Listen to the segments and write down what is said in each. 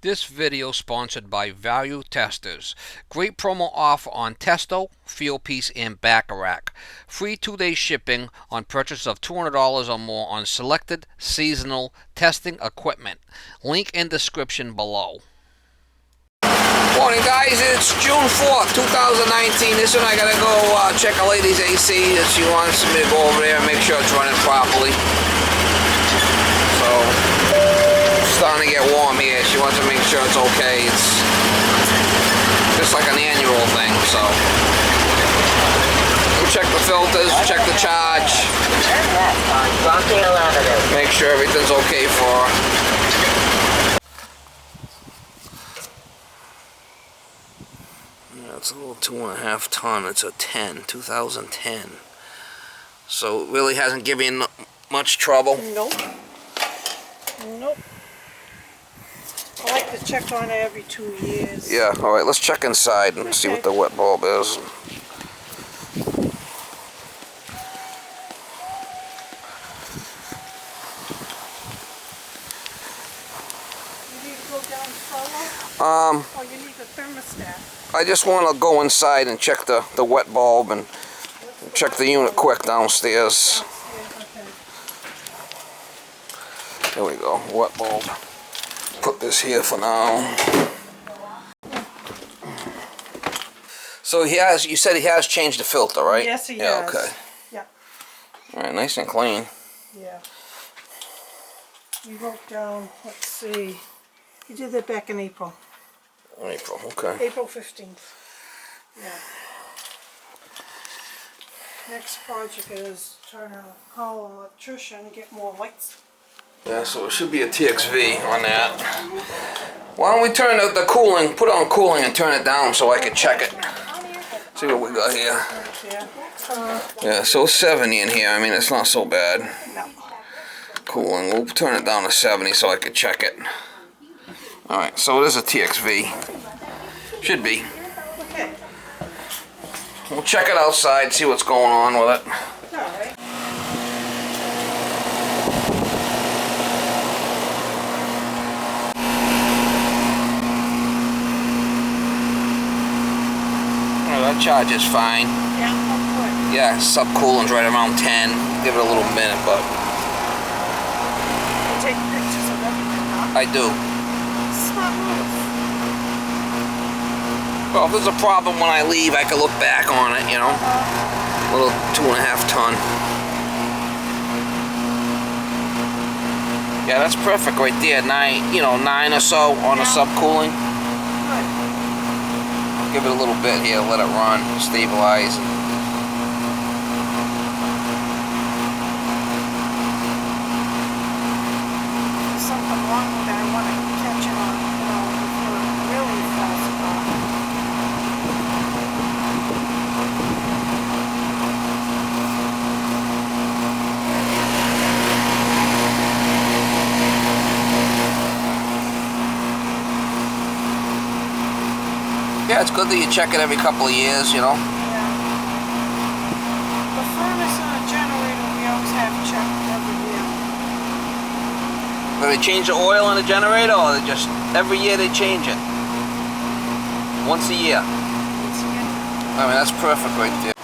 This video sponsored by Value Testers. Great promo offer on Testo, Fieldpiece, and Bacharach. Free 2-day shipping on purchase of $200 or more on selected seasonal testing equipment. Link in description below. Morning guys, it's June 4th, 2019. This one I gotta go check a lady's AC that she wants me to go over there and make sure it's running properly. So starting to get warm here. She wants to make sure it's okay. It's just like an annual thing, so we'll check the filters, check the charge, make sure everything's okay for her. Yeah, it's a little 2.5 ton. It's a 2010. So it really hasn't given you much trouble. Nope. Nope. I like to check on it every 2 years. Yeah, alright, let's check inside and see what the wet bulb is. You need to go down solo? Or you need the thermostat? I just want to go inside and check the wet bulb and check the unit quick downstairs. There we go, wet bulb. Put this here for now. So you said he has changed the filter, right? Yes, he has. has. Okay. Yeah. Alright, nice and clean. Yeah. You wrote down, let's see. You did that back in April. April, okay. April 15th. Yeah. Next project is trying to call an electrician and get more lights. Yeah, so it should be a TXV on that. Why don't we turn the cooling, put on cooling and turn it down so I can check it. See what we got here. Yeah, so it's 70 in here. I mean, it's not so bad. No. Cooling, we'll turn it down to 70 so I can check it. Alright, so it is a TXV. Should be. Okay. We'll check it outside, see what's going on with it. Alright. That charge is fine. Yeah, good. Yeah, subcooling's right around 10. Give it a little minute, but You take pictures of everything, huh? I do. Smart move. Well, if there's a problem when I leave, I can look back on it, you know. Little 2.5 ton. Yeah, that's perfect right there. 9 or so on the subcooling. Good. Give it a little bit here, let it run, stabilize. There's something wrong with it. I want to catch it on, before it really falls apart. Yeah, it's good that you check it every couple of years, you know. Yeah. The furnace and the generator we always have checked every year. Do they change the oil in the generator, or they just every year they change it? Once a year. Once again. I mean, that's perfect right there.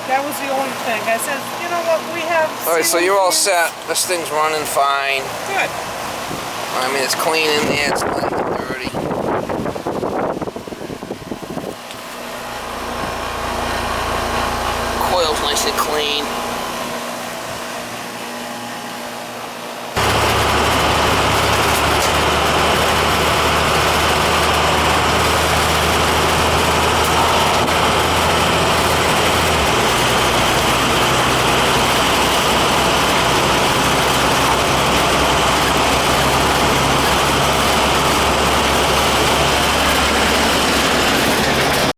That was the only thing. I said, you know what, we have... Alright, so you're all set. This thing's running fine. Good. I mean, it's clean in there. It's clean and dirty. Coil's nice and clean.